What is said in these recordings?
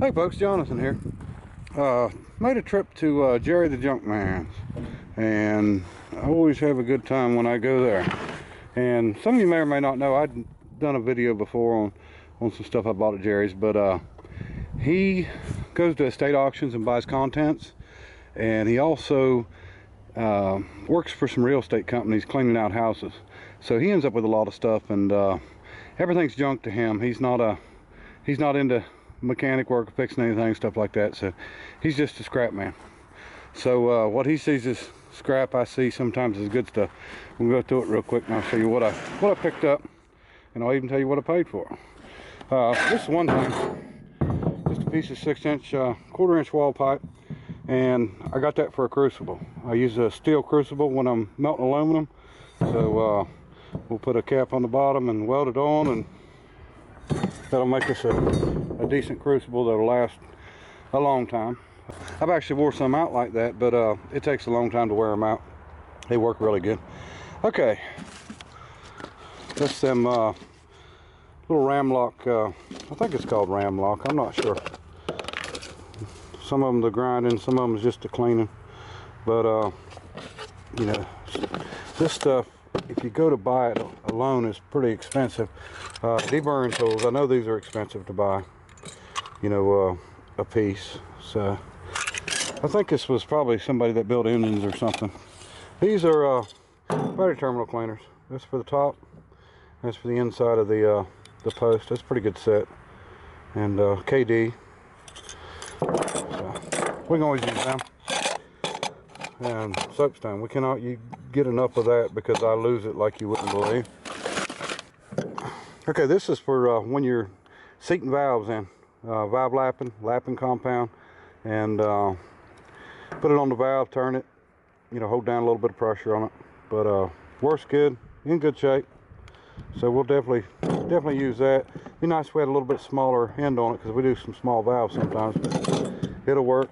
Hey folks, Jonathan here. Made a trip to Jerry the Junk Man's, and I always have a good time when I go there. And some of you may or may not know, I'd done a video before on some stuff I bought at Jerry's, but he goes to estate auctions and buys contents, and he also works for some real estate companies cleaning out houses. So he ends up with a lot of stuff, and everything's junk to him. He's not into mechanic work, fixing anything, stuff like that. So he's just a scrap man. So what he sees is scrap, I see sometimes is good stuff. We'll go through it real quick and I'll show you what I picked up, and I'll even tell you what I paid for it. This is one thing, just a piece of 6-inch quarter-inch wall pipe, and I got that for a crucible. I use a steel crucible when I'm melting aluminum, so we'll put a cap on the bottom and weld it on, and that'll make us a decent crucible that'll last a long time. I've actually wore some out like that, but it takes a long time to wear them out. They work really good. Okay, that's them little Ramlock, I think it's called Ramlock, I'm not sure. Some of them the grinding, some of them is just the cleaning, but you know, this stuff, if you go to buy it alone, is pretty expensive. Deburring tools, I know these are expensive to buy, you know, a piece. So I think this was probably somebody that built engines or something. These are battery terminal cleaners. That's for the top, that's for the inside of the post. That's a pretty good set, and KD, so we can always use them. And soapstone, we cannot get enough of that because I lose it like you wouldn't believe. Okay, this is for when you're seating valves in, valve lapping compound, and put it on the valve, turn it, you know, hold down a little bit of pressure on it, but works good, in good shape. So we'll definitely use that. Be nice if we had a little bit smaller end on it, because we do some small valves sometimes, but it'll work.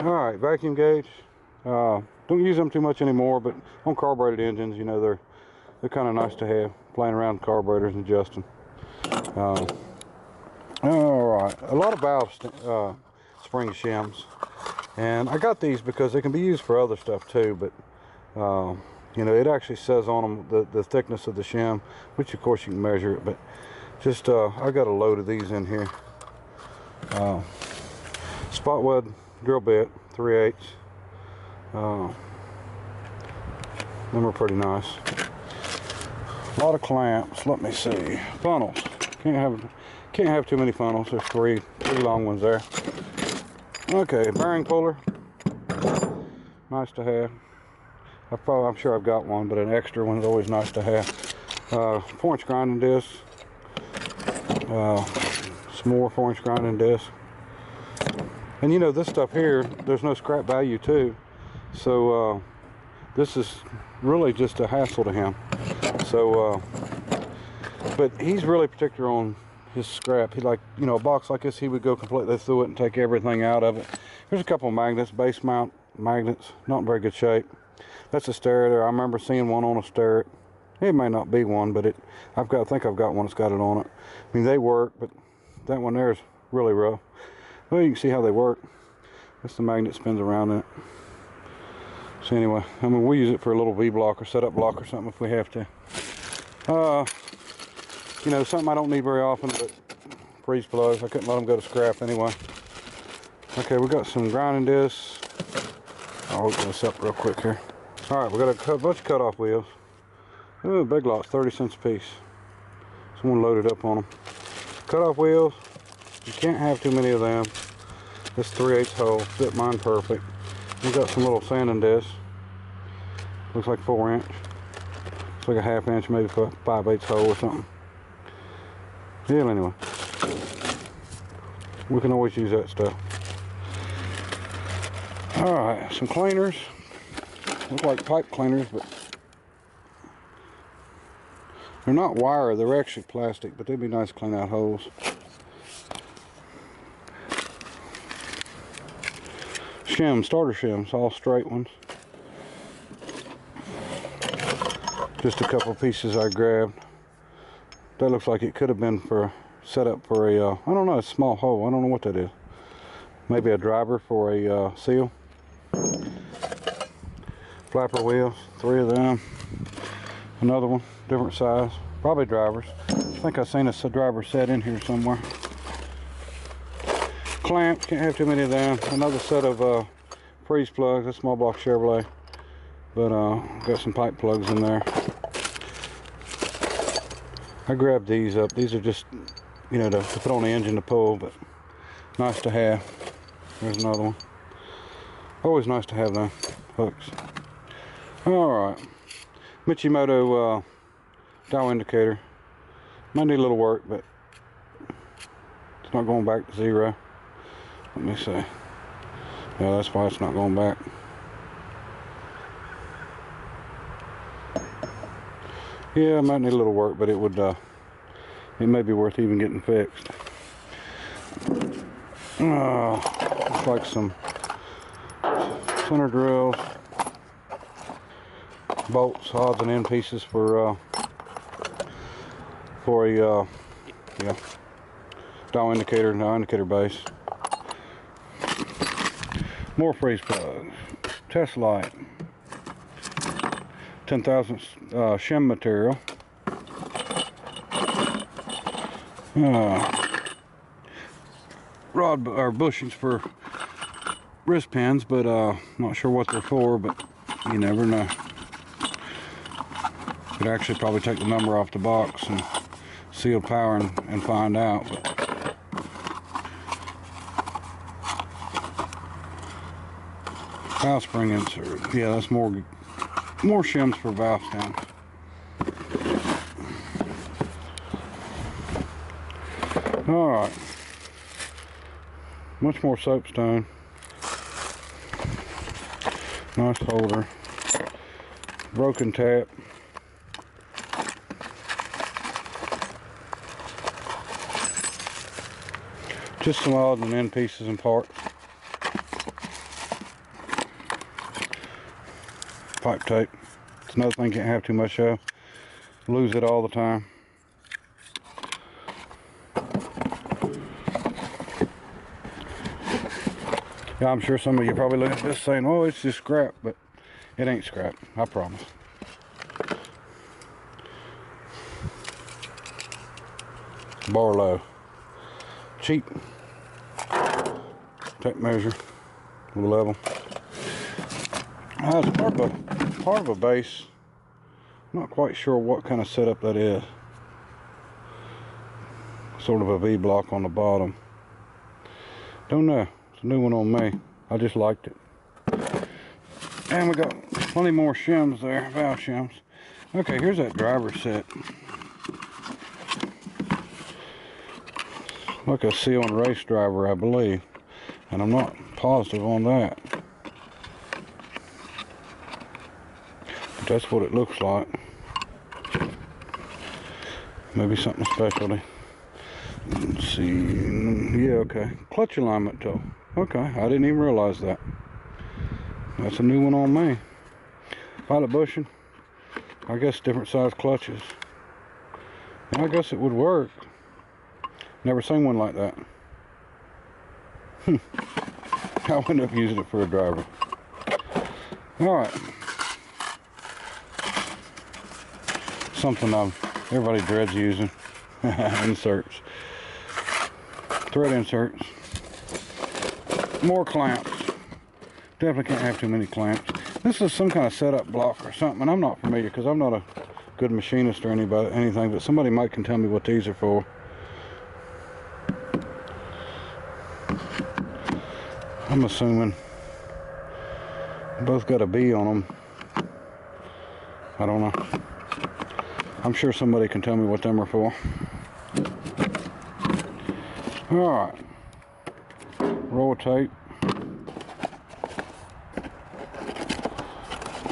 All right, vacuum gauge. Don't use them too much anymore, but on carbureted engines, you know, they're kind of nice to have, playing around with carburetors and adjusting. All right, a lot of valve spring shims, and I got these because they can be used for other stuff too, but you know, it actually says on them the thickness of the shim, which of course you can measure it, but just I got a load of these in here. Spot weld drill bit, 3/8. Them are pretty nice. A lot of clamps. Let me see. Funnels. Can't have too many funnels. There's three long ones there. Okay, bearing puller. Nice to have. I'm sure I've got one, but an extra one is always nice to have. 4-inch grinding disc. Some more 4-inch grinding disc. And you know, this stuff here, there's no scrap value too, so this is really just a hassle to him. So but he's really particular on his scrap. He, like, you know, a box like this, he would go completely through it and take everything out of it. Here's a couple of magnets, base mount magnets, not in very good shape. That's a Starrett there. I remember seeing one on a Starrett. It may not be one, but I think I've got one that's got it on it. I mean, they work, but that one there is really rough. Well, you can see how they work. That's the magnet spins around in it. So anyway, I mean, we use it for a little V-block or setup block or something if we have to. You know, something I don't need very often, but freeze plugs. I couldn't let them go to scrap anyway. Okay, we got some grinding discs. I'll open this up real quick here. All right, we got a bunch of cutoff wheels. Ooh, big lots, 30 cents a piece. Someone loaded up on them. Cutoff wheels. You can't have too many of them. This 3/8 hole fit mine perfect. We got some little sanding discs. Looks like 4-inch. It's like a 1/2 inch, maybe 5/8 hole or something. Yeah, anyway, we can always use that stuff. All right, some cleaners. Look like pipe cleaners, but they're not wire. They're actually plastic, but they'd be nice to clean out holes. Shim, starter shims, all straight ones. Just a couple pieces I grabbed. That looks like it could have been for setup for a, I don't know, a small hole. I don't know what that is. Maybe a driver for a seal. Flapper wheels, 3 of them. Another one, different size. Probably drivers. I think I've seen a driver set in here somewhere. Clamps, can't have too many of them. Another set of freeze plugs. That's small block Chevrolet. But got some pipe plugs in there. I grabbed these up. These are just, you know, to put on the engine to pull, but nice to have. There's another one. Always nice to have them hooks. Alright. Michimoto dial indicator. Might need a little work, but it's not going back to 0. Let me see. Yeah, that's why it's not going back. Yeah, it might need a little work, but it would, it may be worth even getting fixed. Looks like some center drills, bolts, odds and end pieces for a yeah, dial indicator base. More freeze plugs, test light, 10,000 shim material. Rod or bushings for wrist pins, but not sure what they're for, but you never know. Could actually probably take the number off the box and seal power and find out. But valve spring insert. Yeah, that's more shims for valve stems. Alright. Much more soapstone. Nice holder. Broken tap. Just some odds and end pieces and parts. Pipe tape. It's another thing you can't have too much of. Lose it all the time. Yeah, I'm sure some of you probably look at this saying, oh, it's just scrap, but it ain't scrap, I promise. Barlow. Cheap. Tape measure. Level. It's part of a base. I'm not quite sure what kind of setup that is. Sort of a V-block on the bottom. Don't know. It's a new one on me. I just liked it. And we got plenty more shims there, valve shims. Okay, here's that driver set. Like a seal and race driver, I believe. And I'm not positive on that. But that's what it looks like. Maybe something specialty. Let's see. Yeah, okay. Clutch alignment toe. Okay, I didn't even realize that. That's a new one on me. Pilot bushing. I guess different size clutches. And I guess it would work. Never seen one like that. I would end up using it for a driver. Alright. Something everybody dreads using. Inserts. Thread inserts. More clamps. Definitely can't have too many clamps. This is some kind of setup block or something, and I'm not familiar because I'm not a good machinist or anything, but somebody might can tell me what these are for. I'm assuming both got a B on them. I don't know. I'm sure somebody can tell me what them are for. Alright. Roll of tape.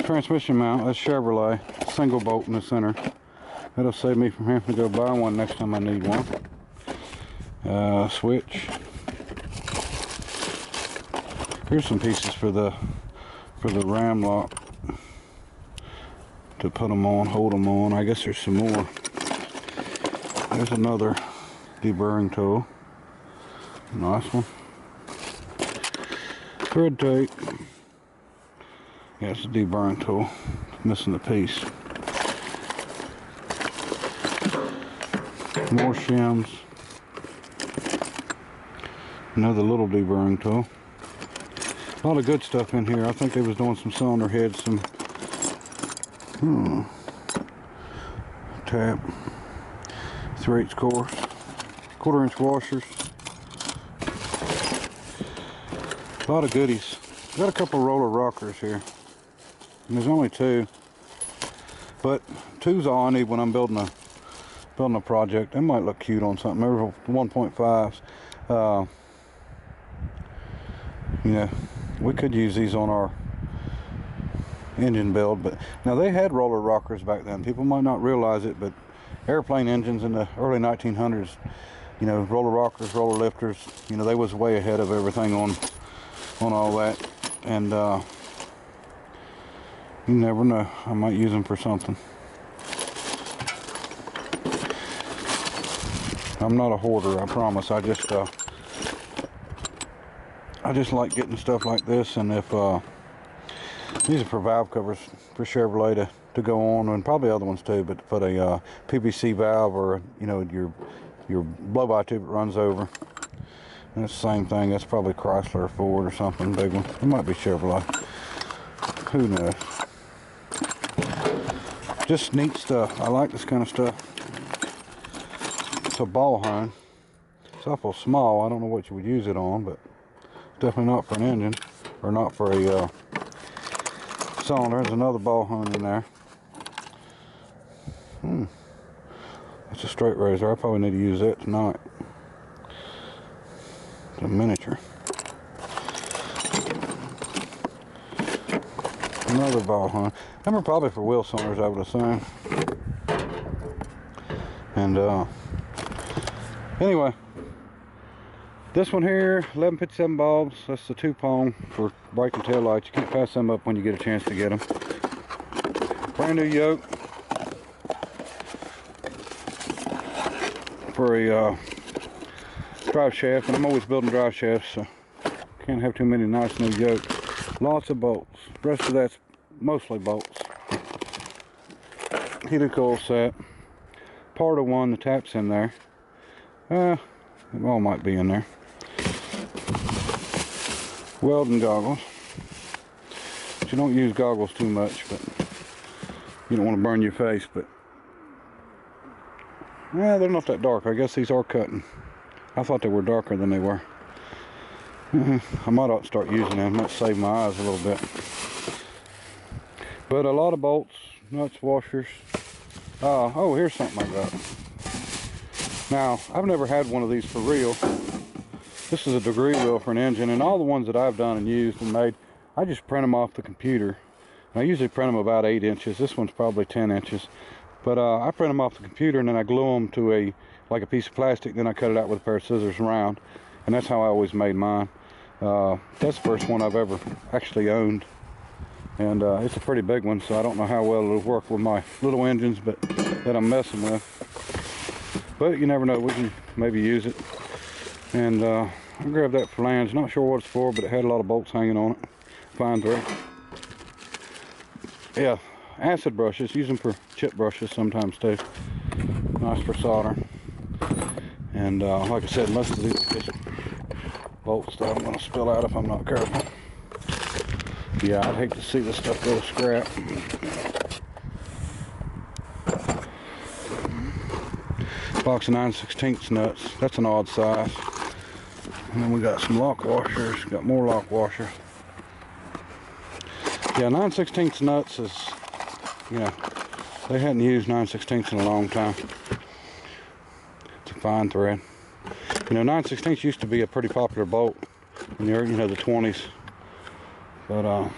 Transmission mount, that's Chevrolet. Single bolt in the center. That'll save me from having to go buy one next time I need one. Switch. Here's some pieces for the ram lock to put them on, hold them on. I guess there's some more. There's another deburring tool. Nice one. Thread tape. Yeah, it's a deburring tool. Missing the piece. More shims. Another little deburring tool. A lot of good stuff in here. I think they was doing some cylinder heads, some tap, 3/8 course, 1/4 inch washers. A lot of goodies. Got a couple roller rockers here. And there's only 2, but 2's all I need when I'm building a project. They might look cute on something. They're 1.5s. You know, we could use these on our engine build, but now they had roller rockers back then. People might not realize it, but airplane engines in the early 1900s, you know, roller rockers, roller lifters, you know, they was way ahead of everything on all that. And you never know, I might use them for something. I'm not a hoarder, I promise. I just like getting stuff like this. And if these are for valve covers for Chevrolet to go on, and probably other ones too, but to put a PVC valve, or you know, your blow-by tube that runs over. And it's the same thing. That's probably Chrysler or Ford or something big one. It might be Chevrolet. Who knows? Just neat stuff. I like this kind of stuff. It's a ball hone. It's awful small. I don't know what you would use it on, but it's definitely not for an engine, or not for a cylinder. There's another ball hone in there. That's a straight razor. I probably need to use that tonight. It's a miniature. Another ball hone. Them are probably for wheel cylinders, I would assume. And anyway, this one here, 1157 bulbs. That's the 2-prong for brake and tail lights. You can't pass them up when you get a chance to get them. Brand new yoke for a drive shaft, and I'm always building drive shafts, so can't have too many nice new yokes. Lots of bolts. The rest of that's mostly bolts. Heated coil set. Part of one, the tap's in there. It all might be in there. Welding goggles. But you don't use goggles too much, but you don't want to burn your face. But yeah, they're not that dark. I guess these are cutting. I thought they were darker than they were. I might ought to start using them. Might save my eyes a little bit. But a lot of bolts, nuts, washers. Oh, here's something I got. Now, I've never had one of these for real. This is a degree wheel for an engine, and all the ones that I've done and used and made, I just print them off the computer. And I usually print them about 8 inches. This one's probably 10 inches. But I print them off the computer, and then I glue them to like a piece of plastic. Then I cut it out with a pair of scissors around, and that's how I always made mine. That's the first one I've ever actually owned, and it's a pretty big one, so I don't know how well it'll work with my little engines that I'm messing with. But you never know, we can maybe use it. And I grabbed that flange. Not sure what it's for, but it had a lot of bolts hanging on it. Fine thread. Yeah, acid brushes. Use them for chip brushes sometimes too. Nice for solder. And like I said, most of these bolt stuff I'm going to spill out if I'm not careful. Yeah, I'd hate to see this stuff go to scrap. Box of 9/16 nuts. That's an odd size. And then we got some lock washers. Got more lock washers. Yeah, 9/16 nuts is, you know, they hadn't used 9/16 in a long time. It's a fine thread. You know, 9/16 used to be a pretty popular bolt in the early, you know, the 20s. But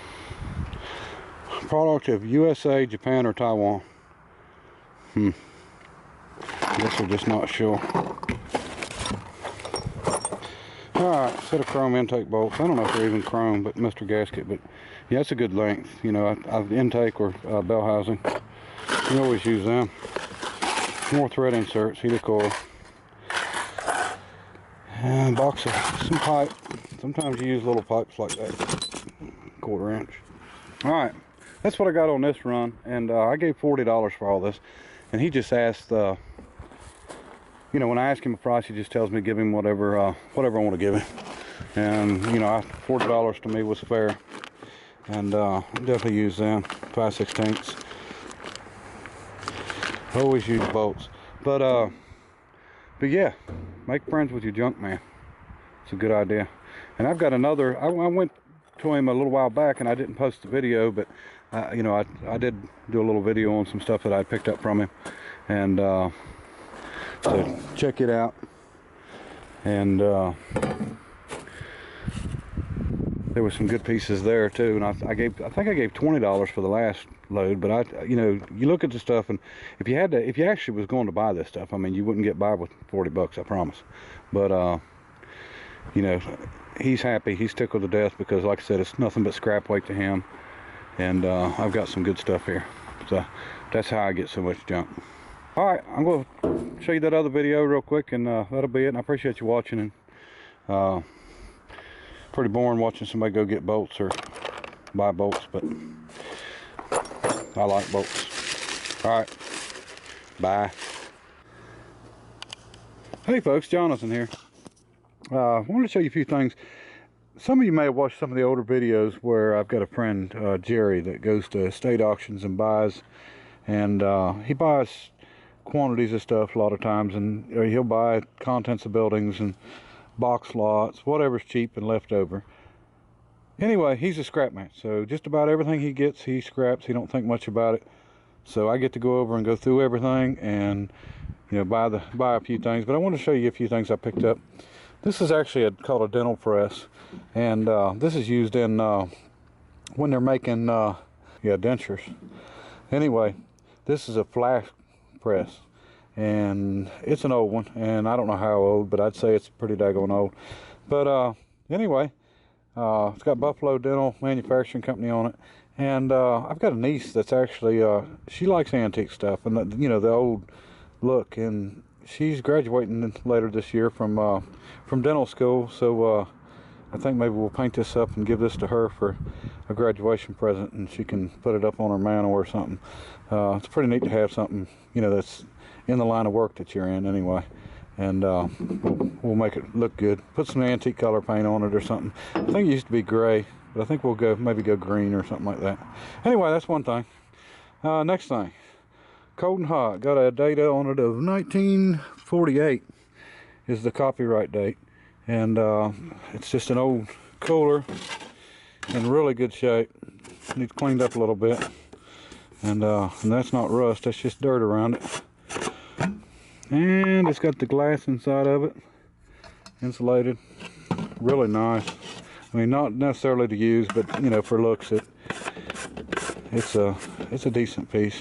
product of USA, Japan, or Taiwan. I guess we're just not sure. Alright, set of chrome intake bolts. I don't know if they're even chrome, but Mr. Gasket. But yeah, it's a good length. You know, I've intake or bell housing. You always use them. More thread inserts, heated coil. And a box of some pipe. Sometimes you use little pipes like that, 1/4 inch. All right, that's what I got on this run, and I gave $40 for all this, and he just asked, you know, when I ask him a price, he just tells me give him whatever I want to give him, and you know, $40 to me was fair, and definitely use them 5/16. Always use bolts, but yeah, make friends with your junk man. It's a good idea. And I've got another. I went to him a little while back, and I didn't post the video, but you know, I did do a little video on some stuff that I picked up from him, and so check it out. And there were some good pieces there too. And I think I gave $20 for the last load. But you know, you look at the stuff, and if you actually was going to buy this stuff, I mean, you wouldn't get by with $40, I promise. But you know, he's happy. He's tickled to death because, like I said, it's nothing but scrap weight to him. And I've got some good stuff here. So that's how I get so much junk. All right, I'm going to show you that other video real quick, and that'll be it. And I appreciate you watching. And pretty boring watching somebody go get bolts or buy bolts, but I like bolts. All right, bye. Hey folks, Jonathan here. I wanted to show you a few things. Some of you may have watched some of the older videos where I've got a friend, Jerry, that goes to estate auctions and buys, and he buys quantities of stuff a lot of times, and he'll buy contents of buildings and box lots, whatever's cheap and left over. Anyway, he's a scrap man, so just about everything he gets, he scraps. He don't think much about it. So I get to go over and go through everything and, you know, buy a few things. But I want to show you a few things I picked up. This is actually called a dental press, and this is used in when they're making dentures. Anyway, this is a flash press, and it's an old one, and I don't know how old, but I'd say it's pretty daggone old. But anyway, it's got Buffalo Dental Manufacturing Company on it, and I've got a niece that's actually she likes antique stuff and you know, the old look, and she's graduating later this year from dental school, so I think maybe we'll paint this up and give this to her for a graduation present, and she can put it up on her mantle or something. It's pretty neat to have something, you know, that's in the line of work that you're in anyway, and we'll make it look good. Put some antique color paint on it or something. I think it used to be gray, but I think we'll maybe go green or something like that. Anyway, that's one thing. Next thing. Cold and Hot, got a date on it of 1948 is the copyright date, and it's just an old cooler in really good shape. Needs cleaned up a little bit, and that's not rust, that's just dirt around it. And it's got the glass inside of it, insulated, really nice. I mean, not necessarily to use, but you know, for looks, it's a decent piece.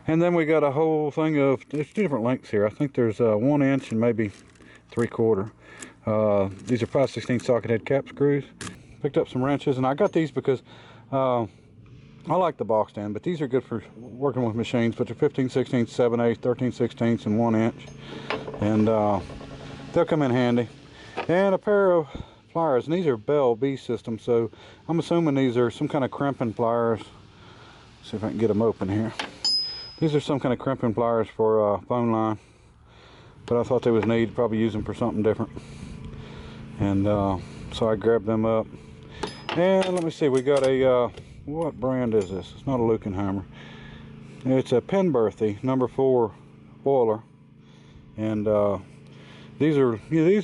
And then we got a whole thing of, there's two different lengths here. I think there's 1 inch and maybe 3/4. These are 5/16 socket head cap screws. Picked up some wrenches, and I got these because I like the box stand, but these are good for working with machines. But they're 15/16, 7/8, 13/16, and 1 inch, and they'll come in handy. And a pair of pliers, and these are Bell B system, so I'm assuming these are some kind of crimping pliers. Let's see if I can get them open here. These are some kind of crimping pliers for phone line, but I thought they was neat. Probably use them for something different, and so I grabbed them up. And let me see, we got a what brand is this? It's not a Lukenheimer. It's a Penberthy #4 boiler, and these are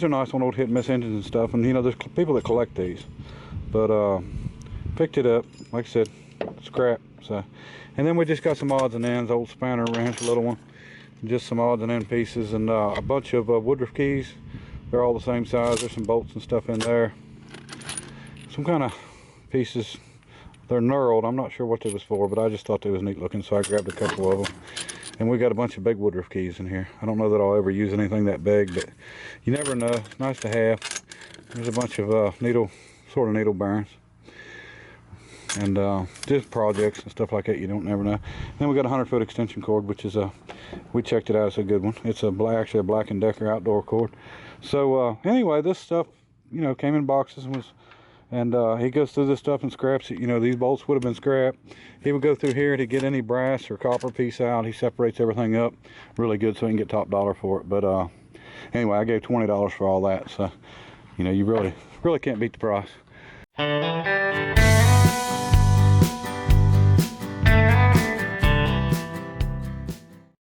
nice on old hit and miss engines and stuff. And you know, there's people that collect these, but picked it up, like I said, scrap. So, and then we just got some odds and ends, old spanner wrench, a little one, just some odds and end pieces, and a bunch of Woodruff keys. They're all the same size. There's some bolts and stuff in there. Some kind of pieces. They're knurled. I'm not sure what they was for, but I just thought they was neat looking, so I grabbed a couple of them. And we got a bunch of big Woodruff keys in here. I don't know that I'll ever use anything that big, but you never know. It's nice to have. There's a bunch of sort of needle bearings. and just projects and stuff like that. You don't never know. Then we got a 100-foot extension cord, which is we checked it out. It's a good one. It's actually a Black & Decker outdoor cord. So anyway, this stuff, you know, came in boxes and he goes through this stuff and scraps it. You know, these bolts would have been scrapped. He would go through here to get any brass or copper piece out. He separates everything up really good so he can get top dollar for it. But anyway, I gave $20 for all that. So, you know, you really can't beat the price.